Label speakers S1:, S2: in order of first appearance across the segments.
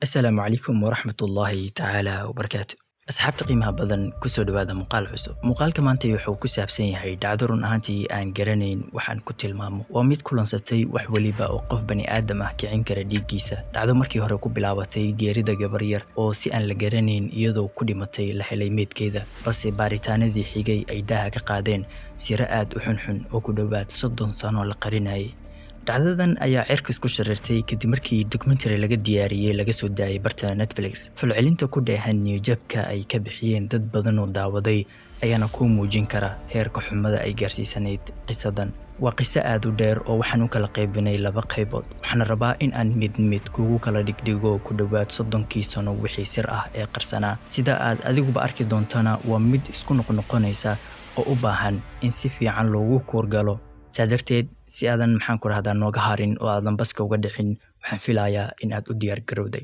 S1: السلام عليكم ورحمة الله تعالى وبركاته. أصحابتي qiimaha badan ku soo dhawaada muuqaal cusub. Muuqaalka maanta wuxuu ku saabsan yahay dhacdo run ahaantii aan garanayn waxaan ku tilmaamo. Waa mid kulansatay wax waliba oo qof bani aadam ah kicin kara dhiiggiisa. Dhacdo markii hore ku bilaabatay geerida gabar yar oo si aan la garanayn iyadoo ku dhimatay la helay meedkeeda, balse baaritaanadii xigay ay daaha ka qaadeen siro aad u xunxun oo ku dhawaad 30 sano la qarinayay. dhacdadan ayaa cirkas ku shareertay kadib markii documentary laga diyaariyay laga soo daayay barta Netflix. Falcelinta ku dheehan niyadjabka ay ka bixiyeen dad badan oo daawaday ayaana ku muujin kara heerka xumada ay gaarsiisanayd qisadan. Waa qiso aad u dheer oo waxaan u kala qaybinay laba qaybood. Waxaan rabaa in aan mid kugu kala dhigdhigo ku dhawaad 30 sano wixii sir ah ee qarsanaa. Sida aad adiguba arki doontana waa mid isku noqonaysa oo u baahan in si fiican loogu koorgalo. سادرتيد سيادن maxaan ku rahdaa nooga harin oo aadan baska uga dhicin waxaan filayaa in aad u diyaar garowday.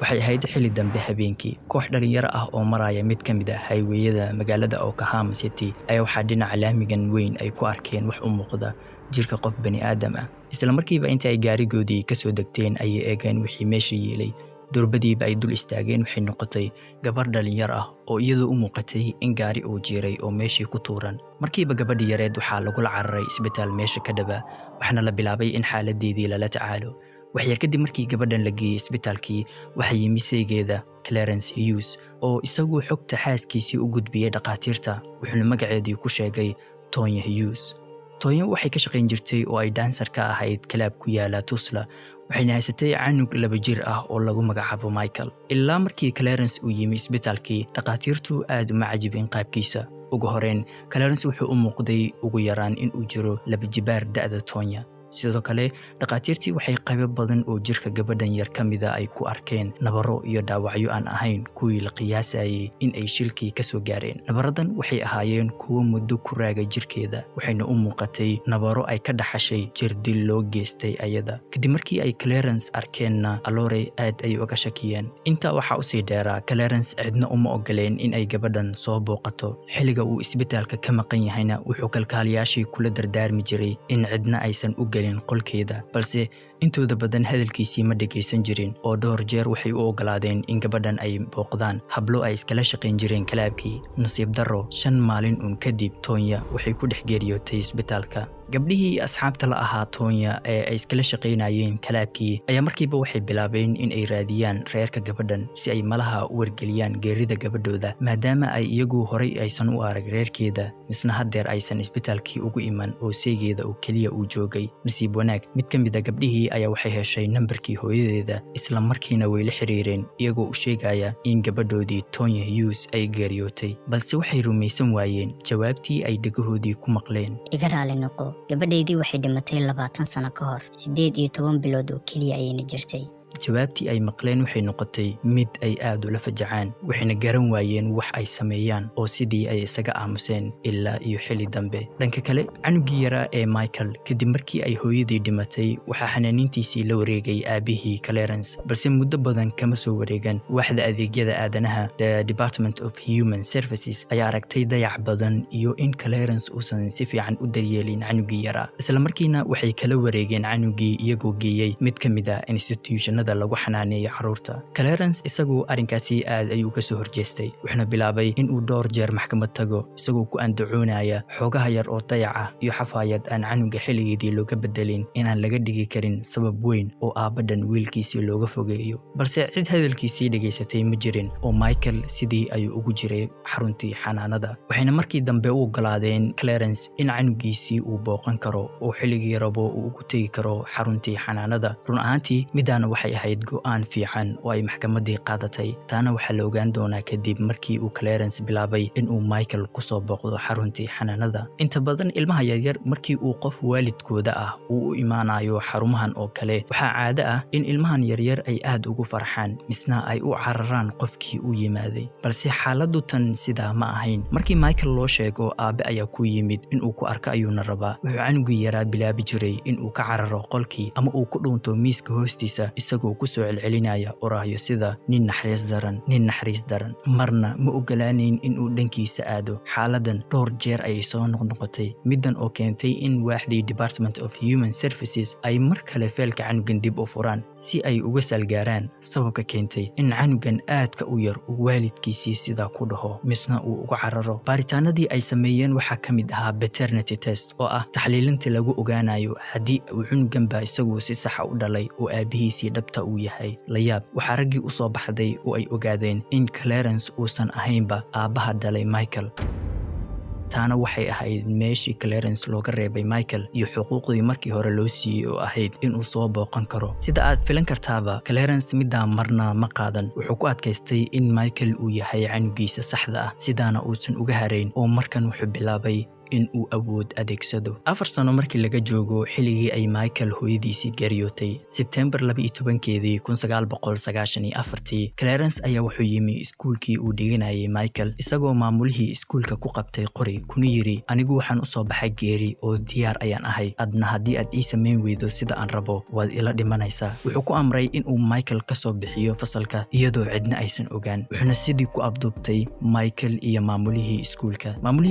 S1: waxay ahayd xilli dambe habeenkii koox dhalinyaro ah oo maraya mid ka mid ah highwayada magaalada Oklahoma City ayaa waxaa dhinaca laamigan weyn ay ku arkeen wax u muuqda jirka qof bani aadam ah. isla markiiba intii ay gaarigoodii ka soo degteen ay eegeen wixii meesha yeelay. durbadiiba ay dul istaageen waxay noqotay gabar dhalinyar ah oo iyadoo u muuqatay in gaari uu jiray oo meeshii ku tuuran. markiiba gabadhii yareed waxaa lagu cararay isbitaal meesha ka dhaba waxaana la bilaabay in xaaladeedii lala tacaalo. waxyar kadib markii gabadhan la geeyay isbitaalkii waxay yimi saygeeda Clarence Hughes oo isagu xogta xaaskiisii u gudbiyay dhaqaatiirta wuxuuna magaceedii ku sheegay Tonya Hughes. Tonya waxay ka shaqayn jirtay oo ay dancer ka ahayd club ku yaala Tulsa. waxayna haysatay canug 2 jir ah oo lagu magacaabo Michael. ilaa markii Clarence uu yimi isbitaalkii dhaqaatiirtu aad uma cajibin qaabkiisa. ugu horeen Clarence wuxuu u muuqday ugu yaraan in uu jiro 2 jibaar da'da Tonya. sidoo kale dhaqaatiirtii waxay qayb badan oo jirka gabadhan yar kamida ay ku arkeen nabaro iyo dhaawacyo aan ahayn kuwii la qiyaasayay in ay shilkii ka soo gaareen. nabaradan waxay ahaayeen kuwo muddo ku raagay jirkeeda waxayna u muuqatay nabaro ay ka dhaxashay jirdil loo geystay ayada. kadib markii ay Clarence arkeenna Alore aad ay uga shakiyeen. inta waxa u sii dheeraa Clarence cidna uma ogoleen in ay gabadhan soo booqato. xilliga uu isbitaalka ka maqan yahayna wuxuu kalkaaliyaashii kula dardaarmi jiray in cidna aysan u qolkeeda, balse intooda badan hadalkiisii ma dhageysan jirin oo dhowr jeer waxay u ogolaadeen in gabadhan ay booqdaan hablo ay iskala shaqayn jireen kalaabkii. nasiib darro 5 maalin kadib Tonya waxay ku dhex geeriyootay isbitaalka. gabdhihii asxaabta la ahaa Tonya ee ay iskala shaqaynayeen kalaabkii ayaa markiiba waxay bilaabeen in ay raadiyaan reerka gabadhan si ay malaha u wargeliyaan geerida gabadhooda maadaama ay iyagu horay aysan u arag reerkeeda misna hadeer aysan isbitaalkii ugu iman oo saygeeda oo kaliya uu joogay. nasiib wanaag mid ka mid ah gabdhihii ayaa waxay heshay nambarkii hooyadeeda isla markiina way la xiriireen iyagoo u sheegaya in gabadhoodii Tonya Hughes ay geeriyootay, balse waxay rumaysan waayeen jawaabtii ay dhagahoodii ku maqleen.
S2: iga raali noqo, gabadhaydii waxay dhimatay 20 sano ka hor 18 bilood oo kaliya ayayna jirtay.
S1: jawaabtii ay maqleen waxay noqotay mid ay aad ula fajacaan waxayna garan waayeen wax ay sameeyaan oo sidii ay isaga aamuseen ilaa iyo xilli dambe. dhanka kale canugii yaraa ee Michael kadib markii ay hooyadii dhimatay waxaa xanaanintiisii la wareegay aabihii Clarence, balse muddo badan kama soo wareegan. waaxda adeegyada aadanaha The Department of Human Services ayaa aragtay dayac badan iyo in Clarence uusan si fiican u daryeelin canugii yaraa. isla markiina waxay kala wareegeen canugii iyagoo geeyay mid ka mid ah institutionada lagu xanaaneeyo caruurta. Clarence isagu arinkaasi aad ayuu ka soo horjeestay wuxuuna bilaabay in uu dhowr jeer maxkamad tago isagoo ku andacoonaya xogaha yar oo dayaca iyo xafaayad aan canuga xilligeedii looga bedelin inaan laga dhigi karin sabab weyn oo aabadan wiilkiisii looga fogeeyo. balse cid hadalkiisii dhageysatay ma jirin oo Michael sidii ayuu ugu jiray xaruntii xanaanada. waxayna markii dambe u ogolaadeen Clarence in canugiisii uu booqan karo oo xilligii rabo uu ugu tagi karo xaruntii xanaanada. run ahaantii midaan waxay ahayd go'aan fiican oo ay maxkamadii qaadatay. taana waxaa la ogaan doonaa kadib markii uu Clarence bilaabay in uu Michael ku soo booqdo xaruntii xanaanada. inta badan ilmaha yaryar markii uu qof waalidkooda ah uu u imaanayo xarumahan oo kale waxaa caado ah in ilmahan yaryar ay aad ugu farxaan misna ay u cararaan qofkii u yimaaday. balse xaaladdu tan sidaa ma ahayn. markii Michael loo sheego aabe ayaa ku yimid in uu ku arko ayuuna rabaa wuxuu canugii yaraa bilaabi jiray in uu ka cararo qolkii ama uu ku dhuunto miiska hoostiisa isagoo isagoo ku soo celcelinaya oraahyo sida nin naxariis daran marna ma ogolaanayn inuu dhankiisa aado. xaaladan dhowr jeer ayay soo noqnoqotay, middan oo keentay in waaxdii Department of Human Services ay mar kale feelka canugan dib u furaan si ay uga salgaaraan sababka keentay in canugan aadka u yar uu waalidkiisii sidaa ku dhaho misna uu uga cararo. baaritaanadii ay sameeyeen waxaa ka mid ahaa paternity test oo ah taxliilinta lagu ogaanayo haddii uu canuganba isagu si saxa u dhalay oo aabihiisii dhabta uu yahay. la yaab waxaa raggii u soo baxday oo ay ogaadeen in Clarence uusan ahaynba aabbaha dhalay Michael. taana waxay ahayd meeshii Clarence looga reebay Michael iyo xuquuqdii markii hore loo siiyey oo ahayd inuu soo booqan karo. sida aad filan kartaaba Clarence middaa marna ma qaadan, wuxuu ku adkaystay in Michael uu yahay canugiisa saxda ah sidaana uusan uga harayn oo markan wuxuu bilaabay in uu awood adeegsado. 4 sano markii laga joogo xilligii ay Michael hooyadiisii geeriyootay September 12, 1994, Clarence ayaa wuxuu yimi iskuulkii uu dhiganayay Michael isagoo maamulihii iskuulka ku qabtay qori kuna yiri anigu waxaan u soo baxay geeri oo diyaar ayaan ahay, adna haddii aad ii samayn weydo sida aan rabo waad ila dhimanaysaa. wuxuu ku amray in uu Michael ka soo bixiyo fasalka iyadoo cidna aysan ogaan, wuxuuna sidii ku abduubtay Michael iyo maamulihii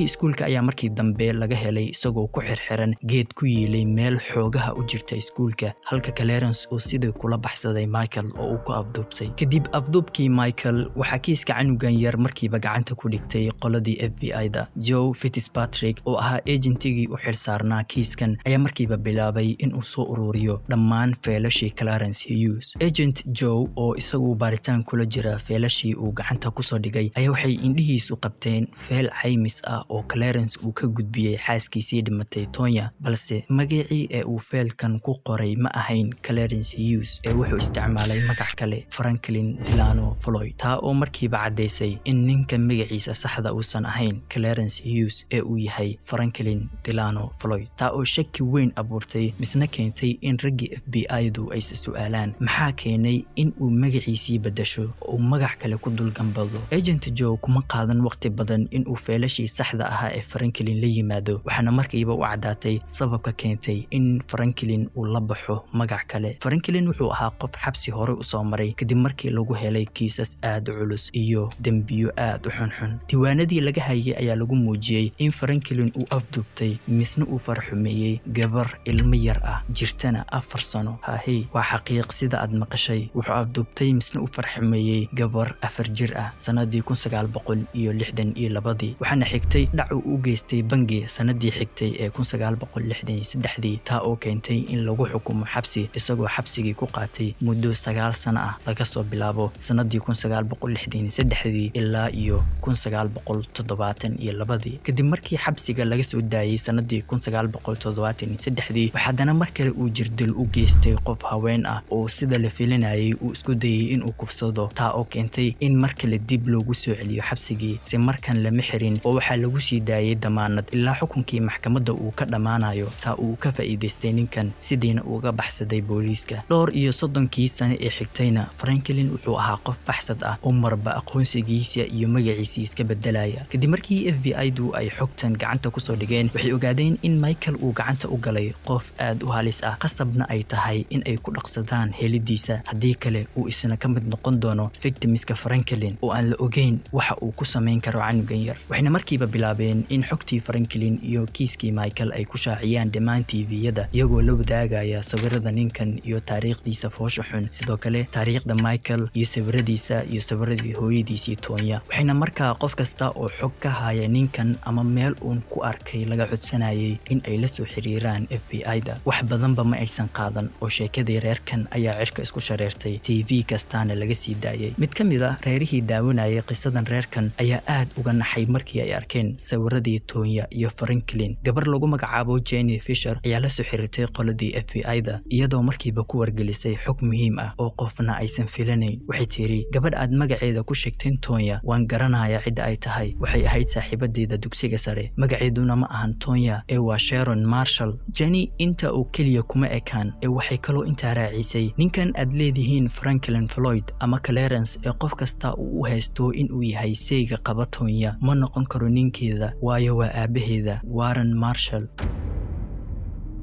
S1: iskuulka ayaa markii dambe laga helay isagoo ku xirxiran geed ku yiilay meel xoogaha u jirta iskuulka, halka Clarence uu sidii kula baxsaday Michael oo uu ku afduubtay. kadib afduubkii Michael waxaa kiiska canugan yar markiiba gacanta ku dhigtay qoladii FBI-da. Joe Fitzpatrick oo ahaa agentigii u xilsaarnaa kiiskan ayaa markiiba bilaabay in uu soo ururiyo dhammaan feelashii Clarence Hughes. Agent Joe oo isagu baaritaan kula jira feelashii uu gacanta ku soo dhigay ayaa waxay indhihiisu qabteen feel caymis ah oo Clarence uu ka gudbiyay xaaskiisii dhimatay Tonya, balse magacii ee uu feelkan ku qoray ma ahayn Clarence Hughes ee wuxuu isticmaalay magac kale, Franklin Delano Floyd. taa oo markiiba caddaysay in ninka magaciisa saxda uusan ahayn Clarence Hughes ee uu yahay Franklin Delano Floyd. taa oo shaki weyn abuurtay misna keentay in raggii FBI-du ay su'aalaan maxaa keenay in uu magaciisii bedesho oo magac kale ku dulgambado. Agent Joe kuma qaadan waqti badan in uu feelashii saxda ahaa ee Franklin la yimaado, waxaana markiiba u caddaatay sababka keentay in Franklin uu la baxo magac kale. Franklin wuxuu ahaa qof xabsi hore u soo maray kadib markii lagu helay kiisas aad u culus iyo dembiyo aad u xunxun. diiwaanadii laga hayay ayaa lagu muujiyey in Franklin uu afduubtay misna uu farxumeeyey gabar ilmo yar ah jirtana 4 sano. haahey waa xaqiiq sida aad maqashay, wuxuu afduubtay misna uu farxumeeyey gabar 4 jir ah sanadii 1962, waxaana xigtay dhac uu u geystay bangi sanadii xigtay ee 1963, taa oo keentay in lagu xukumo xabsi isagoo xabsigii ku qaatay muddo 9 sano ah laga soo bilaabo sanadii 1963 ilaa iyo 1972. kadib markii xabsiga laga soo daayay sanadii 1973, waxaana mar kale uu jirdil u geystay qof haween ah oo sida la filinayay uu isku dayay in uu kufsado, taa oo keentay in mar kale dib loogu soo celiyo xabsigii si markan lama xirin oo waxaa lagu sii daayay damaanad ilaa xukunkii maxkamadda uu ka dhamaanayo, taa uu ka faa'iideystay ninkan sidiina uga baxsaday booliiska. dhowr iyo 30 sano ee xigtayna Franklin wuxuu ahaa qof baxsad ah oo marba aqoonsigiisa iyo magaciisa iska bedelaya. kadib markii FBI-du ay xogtan gacanta ku soo dhigeen, waxay ogaadeen in Michael uu gacanta u galay qof aad u halis ah, qasabna ay tahay in ay ku dhaqsadaan helidiisa haddii kale uu isna ka mid noqon doono victimska Franklin oo aan la ogeyn waxa uu ku samayn karo canugan yar. waxayna markiiba bilaabeen in xogtii Franklin iyo kiiskii Michael ay ku shaaciyaan dhammaan TV-yada iyagoo la wadaagaya sawirada ninkan iyo taariikhdiisa foosha xun, sidoo kale taariikhda Michael iyo sawiradiisa iyo sawiradii hooyadiisii Tonya. waxayna markaa qof kasta oo xog ka haya ninkan ama meel uun ku arkay laga codsanayay in ay la soo xiriiraan FBI-da. wax badanba ma aysan qaadan oo sheekadii reerkan ayaa cirka isku shareertay, TV kastaana laga sii daayay. mid ka mid ah reerihii daawanayay qisadan reerkan ayaa aad uga naxay markii ay arkeen sawiradii Tonya iyo Franklin. gabar lagu magacaabo Jenny Fisher ayaa la soo xiriirtay qoladii FBI-da iyadoo markiiba ku wargelisay xog muhiim ah oo qofna aysan filanayn. waxay tiri gabadh aad magaceeda ku sheegteen Tonya waan garanayaa cidda ay tahay, waxay ahayd saaxiibadeeda dugsiga sare, magaceeduna ma ahan Tonya ee waa Sharon Marshall. Jenny inta uu keliya kuma ekaan ee waxay kaloo intaa raacisay ninkan aad leedihiin Franklin Floyd ama Clarence ee qof kasta uu u haysto in uu yahay seeyga qaba Tonya ma noqon karo ninkeeda waayo waa aabaheeda Warren Marshall.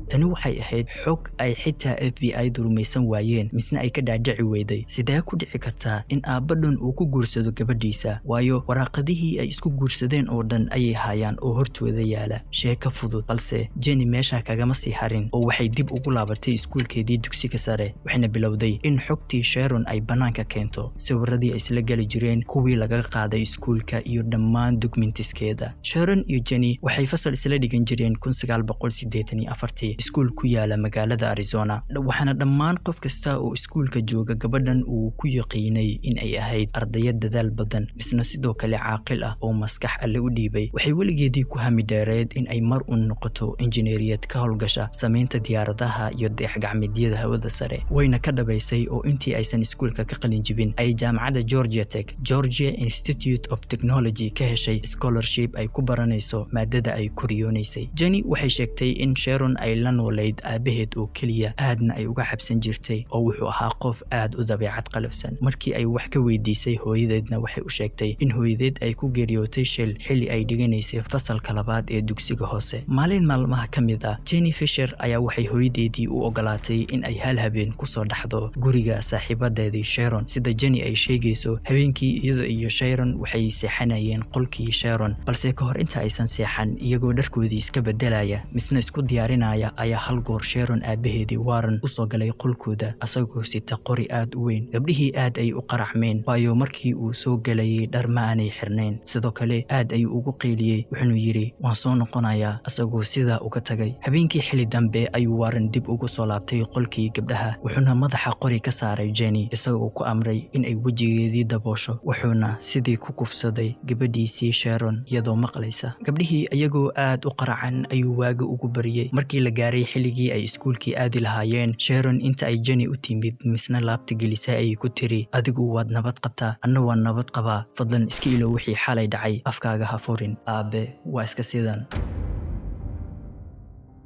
S1: tani waxay ahayd xog ay xitaa FBI rumaysan waayeen misna ay ka dhaadhici weyday. sidee ku dhici kartaa in aabadhan uu ku guursado gabadhiisa? waayo waraaqadihii ay isku guursadeen oo dhan ayay hayaan oo hortooda yaala. sheeko fudud, balse Jenny meesha kagama sii harin oo waxay dib ugu laabatay iskuulkeedii dugsiga sare, waxayna bilowday in xogtii Sharon ay banaanka keento, sawiradii ay isla gali jireen, kuwii laga qaaday iskuulka iyo dhammaan dokumentiskeeda. Sharon iyo Jenny waxay fasal isla dhigan jireen 1984 iskuul ku yaala magaalada Arizona. waxaana dhammaan qof kasta oo iskuulka jooga gabadhan uu ku yaqiinay in ay ahayd ardayad dadaal badan, misna sidoo kale caaqil ah oo maskax alle u dhiibay. waxay weligeedii ku hami dheereed in ay mar un noqoto injineeriyad ka howlgasha samaynta diyaaradaha iyo dayax-gacmeedyada hawada sare. wayna ka dhabaysay oo intii aysan iskuulka ka qalin jibin ay jaamacadda Georgia Tech, Georgia Institute of Technology ka heshay scholarship ay ku baranayso maadada ay ku riyoonaysay. Jenny waxay sheegtay in Sharon ay la noolayd aabaheed oo keliya, aadna ay uga xabsan jirtay oo wuxuu ahaa qof aad u dabeecad qalafsan. markii ay wax ka weydiisay hooyadeedna waxay u sheegtay in hooyadeed ay ku geeriyootay shil xilli ay dhiganaysay fasalka labaad ee dugsiga hoose. maalin maalmaha ka mid ah, Jenny Fisher ayaa waxay hooyadeedii u ogolaatay in ay hal habeen kusoo dhaxdo guriga saaxiibadeedii Sharon. sida Jenny ay sheegayso, habeenkii iyada iyo Sharon waxay seexanayeen qolkii Sharon, balse ka hor inta aysan seexan iyagoo dharkoodii iska bedelaya misna isku diyaarinaya ayaa hal goor Sharon aabaheedii Warren usoo galay qolkooda asagoo sita qori aad u weyn. gabdhihii aad ay u qaracmeen waayo markii uu soo galayay dhar ma aanay xirnayn. sidoo kale aad ayuu ugu qeyliyey, wuxuuna yidhi waan soo noqonayaa, asagoo sidaa uga tagay. habeenkii xilli dambe ayuu Warren dib ugu soo laabtay qolkii gabdhaha, wuxuuna madaxa qori ka saaray Jenny isagoo ku amray in ay wejigeedii daboosho. wuxuuna sidii ku kufsaday gabadhiisii Sharon iyadoo maqlaysa. gabdhihii iyagoo aad u qaracan ayuu waaga ugu bariyey. markii la gaaray xilligii ay iskuulkii aadi lahaayeen, Sharon inta ay Jenny u timid misna laabta gelisay ayay ku tiri, adigu waad nabad qabtaa, anna waan nabad qabaa, fadlan iska ilow wixii xalay dhacay, afkaaga ha furin. aabe waa iska sidan.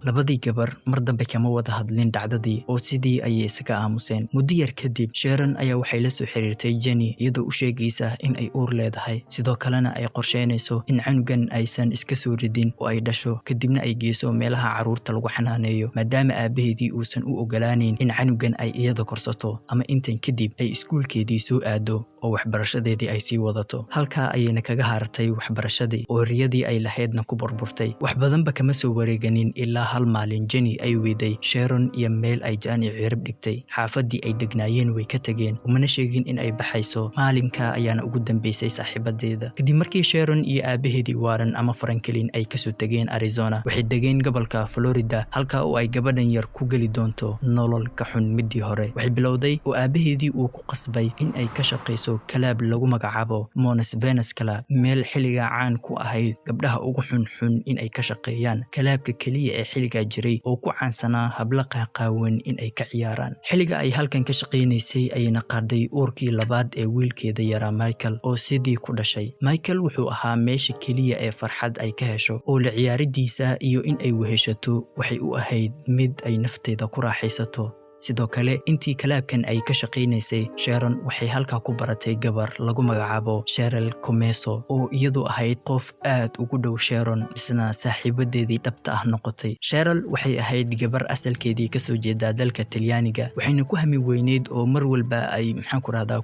S1: labadii gabar mar dambe kama wada hadlin dhacdadii oo sidii ayay isaga aamuseen. muddo yar kadib, Sharon ayaa waxay la soo xiriirtay Jenny iyadoo u sheegaysa in ay uur leedahay, sidoo kalena ay qorsheynayso in canugan aysan iska soo ridin oo ay dhasho kadibna ay geyso meelaha caruurta lagu xanaaneeyo, maadaama aabaheedii uusan u ogolaaneyn in canugan ay iyada korsato ama intan kadib ay iskuulkeedii soo aado oo waxbarashadeedii ay sii wadato. halkaa ayayna kaga hartay waxbarashadii oo riyadii ay lahaydna ku burburtay. wax badanba kama soo wareeganin ilaa hal maalin Jenny ay weyday Sharon iyo meel ay Jenny cirib dhigtay. xaafadii ay degnaayeen way ka tageen, umana sheegin in ay baxayso. maalinka ayaana ugu dambeysay saaxiibadeeda. kadib markii Sharon iyo aabaheedii Warren ama Franklin ay kasoo tageen Arizona, waxay degeen gobolka Florida, halka oo ay gabadhan yar ku geli doonto nolol ka xun midii hore. waxay bilowday oo aabaheedii uu ku qasbay in ay ka shaqayso kalaab lagu magacaabo Mons Venus Club, meel xilliga caan ku ahayd gabdhaha ugu xunxun in ay ka shaqeeyaan. kalaabka kaliya ee xilliga jiray oo ku caansanaa habla qaaqaawan in ay ka ciyaaraan. xilliga ay halkan ka shaqeynaysay ayayna qaaday uurkii labaad ee wiilkeeda yaraa Michael oo sidii ku dhashay. Michael wuxuu ahaa meesha kaliya ee farxad ay ka hesho oo la ciyaaridiisa iyo in ay weheshato waxay u ahayd mid ay nafteeda ku raaxaysato. sidoo kale intii kalaabkan ay ka shaqeynaysay, Sharon waxay halka ku baratay gabar lagu magacaabo Cheryl Comeso oo iyadu ahayd qof aad ugu dhow Sharon, isna saaxiibadeedii dhabta ah noqotay. Cheryl waxay ahayd gabar asalkeedii ka soo jeeda dalka Talyaaniga, waxayna ku hami weyneyd oo mar walba ay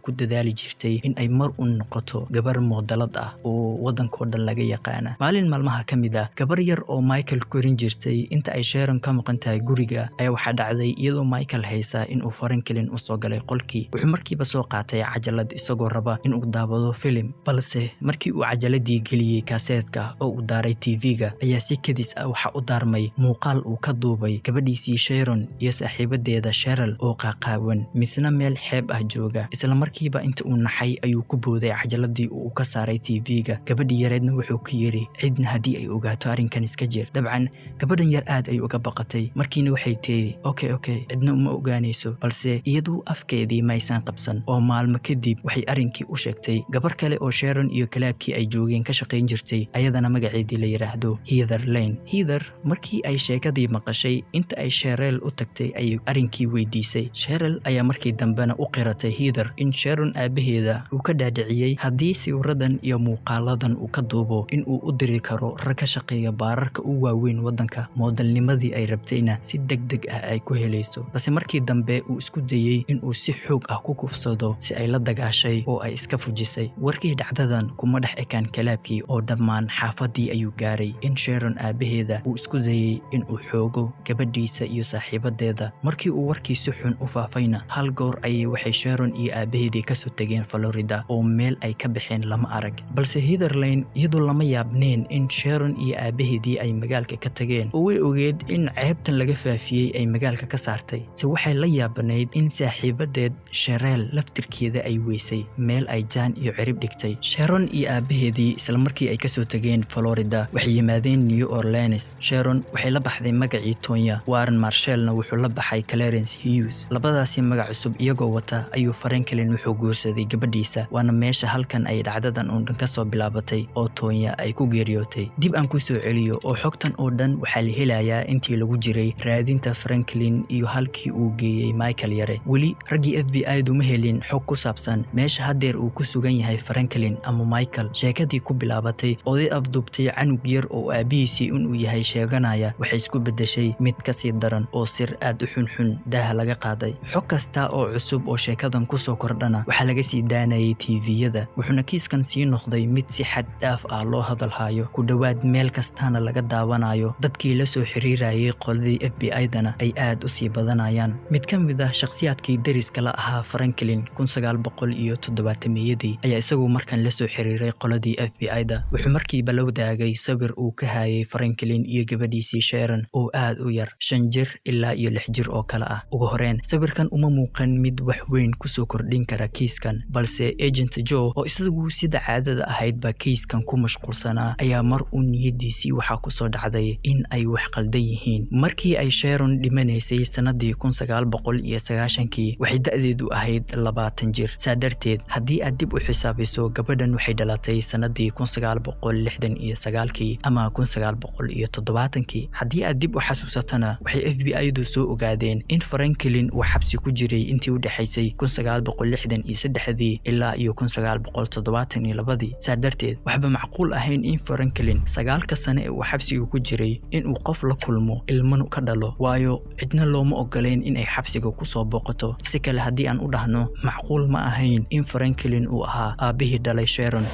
S1: ku dadaali jirtay in ay mar u noqoto gabar moodalad ah oo wadanka dhan laga yaqaan. maalin maalmaha kamid ah, gabar yar oo Michael korin jirtay inta ay Sharon ka maqan tahay guriga ayaa waxa dhacday iyadoo Michael haysa in uu Franklin u soo galay qolkii. wuxuu markiiba soo qaatay cajalad isagoo raba in uu daawado film, balse markii uu cajaladii geliyay kaaseedka oo uu daaray TV-ga ayaa si kadis ah waxa u daarmay muuqaal uu ka duubay gabadhiisii Sharon iyo saaxiibadeeda Cheryl oo qaaqaawan misna meel xeeb ah jooga. isla markiiba inta uu naxay ayuu ku booday cajaladii uu ka saaray TV-ga. gabadhii yareedna wuxuu ku yiri, cidna hadii ay ogaato arrinkan iska jir. dabcan gabadhan yar aad ay uga baqatay, markiina waxay tiri okay cidna uma ogaanayso, balse iyadu afkeedii maysan qabsan oo maalmo kadib waxay arrinkii u sheegtay gabar kale oo Sharon iyo kalaabkii ay joogeen ka shaqayn jirtay, ayadana magaceedii la yiraahdo Heather Lane. Heather markii ay sheekadii maqashay inta ay Cheryl u tagtay ay arrinkii weydiisay. Cheryl ayaa markii dambena u qiratay Heather in Sharon aabaheeda uu ka dhaadhiciyay haddii sawiradan iyo muuqaaladan uu ka duubo in uu u diri karo rag ka shaqeeya baararka u waaweyn waddanka, moodalnimadii ay rabtayna si degdeg ah ay ku helayso. Balse markii dambe uu isku dayay in uu si xoog ah ku kufsado si ay la dagaashay oo ay iska fujisay. Warkii dhacdadan kuma dhex ekaan kalaabkii oo dhammaan xaafadii ayuu gaaray in Sharon aabaheeda uu isku dayay in uu xoogo gabadhiisa iyo saaxiibadeeda. Markii uu warkii si xun u faafayna hal goor ayay waxay Sharon iyo aabaheedii ka soo tageen Florida oo meel ay ka baxeen lama arag. Balse Heather Lane iyadoo lama yaabneen in Sharon iyo aabaheedii ay magaalka ka tageen oo way ogeed in ceebtan laga faafiyey ay magaalka ka saartay. Se waxay la yaabanayd in saaxiibadeed Cheryl laftirkeeda ay weysay meel ay jaan iyo cirib dhigtay. Sharon iyo aabaheedii isla markii ay ka soo tageen Florida waxay yimaadeen New Orleans. Sharon waxay la baxday magacii Tonya, Warren Marshallna wuxuu la baxay Clarence Hughes. labadaasi magac cusub iyagoo wata ayuu Franklin wuxuu guursaday gabadhiisa, waana meesha halkan ay dhacdadan oo dhan ka soo bilaabatay oo Tonya ay ku geeriyootay. Dib aan ku soo celiyo oo xogtan oo dhan waxaa la helayaa intii lagu jiray raadinta Franklin iyo halkii uu geeyay Michael yare. Weli raggii FBI-du ma helin xog ku saabsan meesha hadeer uu ku sugan yahay Franklin ama Michael. Sheekadii ku bilaabatay oday afduubtay canug yar oo aabihiisii inuu yahay sheeganaya waxay isku bedeshay mid ka sii daran oo sir aad u xunxun daaha laga qaaday. Xog kasta oo cusub oo sheekadan ku soo kordhana waxaa laga sii daanayay TV-yada, wuxuuna kiiskan sii noqday mid si xad dhaaf ah loo hadalhayo, ku dhawaad meel kastaana laga daawanayo. Dadkii la soo xiriirayay qoladii FBI-dana ay aad u sii badanayaan. Mid ka mid ah shakhsiyaadkii dariska la ahaa Franklin 1970-yadii ayaa isagu markan la soo xiriiray qoladii FBI-da. Wuxuu markiiba la wadaagay sawir uu ka hayay Franklin iyo gabadhiisii Sharon oo aad u yar, 5 jir ilaa iyo 6 jir oo kale ah. Ugu horeen sawirkan uma muuqan mid wax weyn ku soo kordhin kara kiiskan, balse Agent Joe oo isagu sida caadada ahayd ba kiiskan ku mashquulsanaa ayaa mar uu niyadiisii waxaa ku soo dhacday in ay wax qaldan yihiin. Markii ay Sharon dhimanaysay sanadii 1990kii waxay da'deedu ahayd 20 jir. Saadarteed haddii aad dib u xisaabiso gabadhan waxay dhalatay sanadii 1969kii ama 1970kii. Haddii aad dib u xasuusatana waxay FBI-du soo ogaadeen in Franklin uu xabsi ku jiray intii u dhaxaysay 1963 ilaa iyo 1972. Saadarteed waxba macquul ahayn in Franklin 9 sano ee uu xabsiga ku jiray in uu qof la kulmo ilmanu ka dhalo, waayo cidna looma ogoleen in ay xabsiga ku soo booqato. Si kale haddii aan u dhahno macquul ma ahayn in Franklin uu ahaa aabihii dhalay Sharon,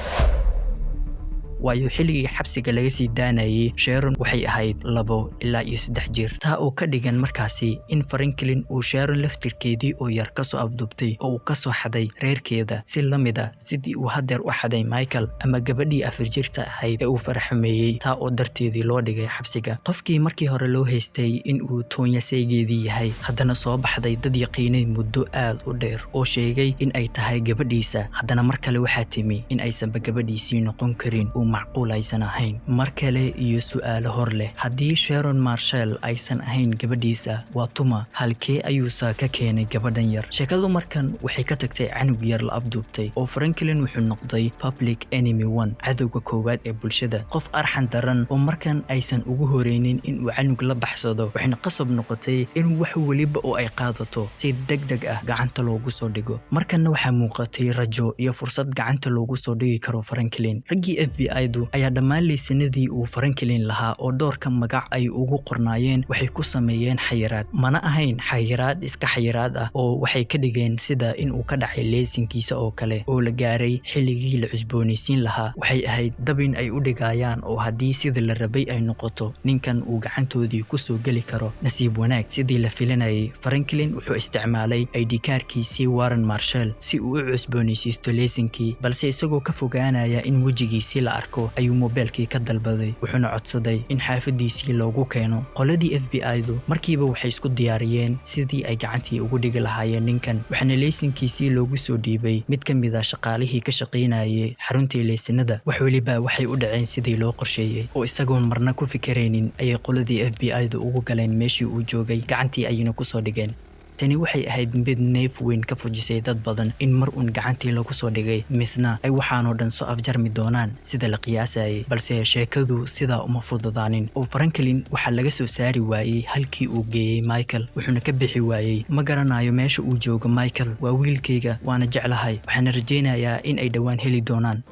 S1: waayo xilligii xabsiga laga sii daanayay Sharon waxay ahayd 2 ilaa iyo 3 jir. taa oo ka dhigan markaasi in Franklin uu Sharon laftirkeedii oo yar ka soo afduubtay oo uu ka soo xaday reerkeeda si lamid ah sidii uu hadeer u xaday Michael ama gabadhii 4 jirta ahayd ee uu farxameeyay, taa oo darteedii loo dhigay xabsiga. Qofkii markii hore loo haystay in uu Tonya saygeedii yahay haddana soo baxday dad yaqiinay muddo aad u dheer oo sheegay in ay tahay gabadhiisa, haddana mar kale waxaa timi in aysanba gabadhiisii noqon karin macquul aysan ahayn. Mar kale iyo su'aalo hor leh, haddii Sharon Marshall aysan ahayn gabadhiisa, waa tuma halkee ayuusa ka keenay gabadhan yar? Sheekadu markan waxay ka tagtay canug yar la afduubtay oo Franklin wuxuu noqday public enemy 1, cadowga koowaad ee bulshada. Qof arxan daran oo markan aysan ugu horeynin in uu canug la baxsado, waxayna qasab noqotay in wax waliba oo ay qaadato si degdeg ah gacanta loogu soo dhigo. Markanna waxaa muuqatay rajo iyo fursad gacanta loogu soo dhigi karo Franklin. Raggii FBI ayaa dhammaan leysanadii uu Franklin lahaa oo doorka magac ay ugu qornaayeen waxay ku sameeyeen xayiraad. Mana ahayn xayiraad iska xayiraad ah oo waxay ka dhigeen sida in uu ka dhacay leysankiisa oo kale oo la gaaray xilligii la cusboonaysiin lahaa. Waxay ahayd dabin ay u dhigayaan oo haddii sida la rabay ay noqoto ninkan uu gacantoodii ku soo geli karo. Nasiib wanaag sidii la filanayay, Franklin wuxuu isticmaalay ID kaarkiisii Warren Marshall si uu u cusboonaysiisto leysankii, balse isagoo ka fogaanaya in wejigiisii la arko ayuu mobilkii ka dalbaday, wuxuuna codsaday in xaafadiisii loogu keeno. Qoladii FBI-du markiiba waxay isku diyaariyeen sidii ay gacantii ugu dhigi lahaayeen ninkan, waxaana leysankiisii loogu soo dhiibay mid ka mid ah shaqaalihii ka shaqaynayay xaruntii leysanada. wax waliba waxay u dhaceen sidii loo qorsheeyay oo isagoon marna ku fikiraynin ayay qoladii FBI-du ugu galeen meeshii uu joogay, gacantii ayayna ku soo dhigeen. tani waxay ahayd mid neef weyn ka fujisay dad badan in mar uun gacantii lagu soo dhigay misna ay waxaanoo dhan soo afjarmi doonaan sida la qiyaasayay balse sheekadu sidaa uma fududaanin oo Franklin waxaa laga soo saari waayey halkii uu geeyey Michael wuxuuna ka bixi waayey ma garanayo meesha uu joogo Michael waa wiilkayga waana jeclahay waxaan rajaynayaa in ay dhawaan heli doonaan.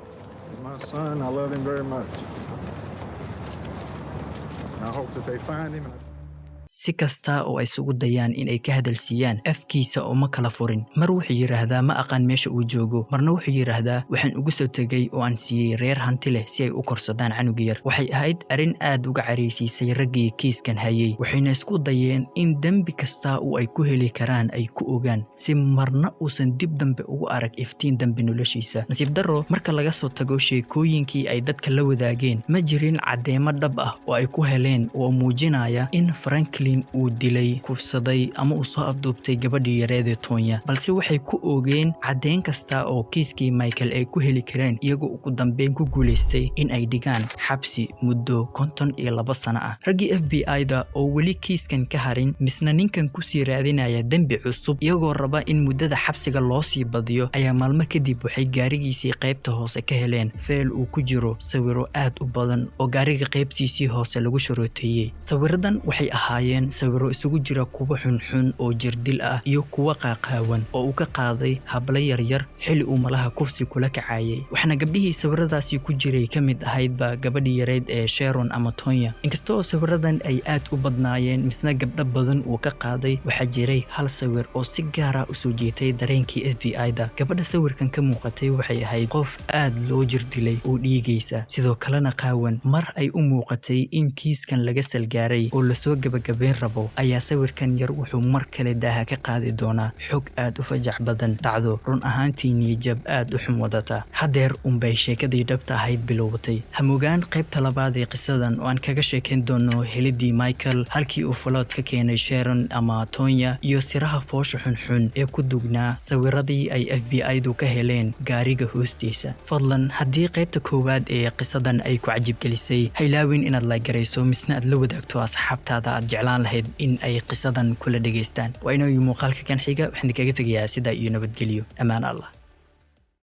S3: My son, I love him very much. I hope that they find him.
S1: si kasta oo ay isugu dayaan in ay ka hadalsiiyaan afkiisa oo ma kala furin mar wuxuu yiraahdaa ma aqaan meesha uu joogo marna wuxuu yiraahdaa waxaan ugu soo tagay oo aan siiyay reer hanti leh si ay u korsadaan canuga yar waxay ahayd arin aad uga cariisiisay raggii kiiskan hayay waxayna isku dayeen in dambi kasta oo ay ku heli karaan ay ku ogaan si marna uusan dib dambe ugu arag iftiin dambe noloshiisa nasiib darro marka laga soo tago sheekooyinkii ay dadka la wadaageen ma jirin cadeemo dhab ah oo ay ku heleen oo muujinaya in Franklin uu dilay kufsaday ama uu soo afduubtay gabadhii yareed Tonya balse waxay ku oogeen cadeen kasta oo kiiskii Michael ay ku heli kareen iyagoo ugu dambeyn ku guuleystay in ay dhigaan xabsi muddo 52 sano ah raggii FBI-da oo weli kiiskan ka harin misna ninkan ku sii raadinaya dambi cusub iyagoo raba in muddada xabsiga loo sii badiyo ayaa maalmo kadib waxay gaarigiisii qaybta hoose ka heleen feel uu ku jiro sawiro aad u badan oo gaariga qaybtiisii hoose lagu sharooteeyay sawiradan waxay ahaayeen sawiro isugu jira kuwa xunxun oo jirdil ah iyo kuwa qaaqaawan oo uu ka qaaday habla yaryar xilli uu malaha kufsi kula kacayay waxna gabdhihii sawiradaasi ku jiray kamid ahaydba gabadhii yareed ee Sharon ama Tonya inkastoo sawiradan ay aad u badnaayeen misna gabdho badan uu ka qaaday waxa jiray hal sawir oo si gaar ah u soo jeetay dareenkii FBI-da gabadha sawirkan ka muuqatay waxay ahayd qof aad loo jirdilay oo dhiigaysa sidoo kalena qaawan mar ay u muuqatay in kiiskan laga salgaaray oo la soo gabagabay rabo ayaa sawirkan yar wuxuu mar kale daaha ka qaadi doonaa xog aad u fajac badan dhacdo run ahaantii niyad aad u xum wadata hadeer unbay sheekadii dhabta ahayd bilowatay hamugaan qaybta labaad ee qisadan oo aan kaga sheekayn doono helidii Michael halkii uu falood ka keenay Sharon ama Tonya iyo siraha foosha xunxun ee ku dugnaa sawiradii ay FBI-du ka heleen gaariga hoostiisa fadlan haddii qaybta koowaad ee qisadan ay ku cajib gelisay haylaawin inaad la garayso misna aad la wadaagto asxaabtaada aad jeclaan lahayd in ay qisadan kula dhageystaan waa inuu muuqaalka kan xiga waxaan kaga tagayaa sida iyo nabadgelyo amaan Allah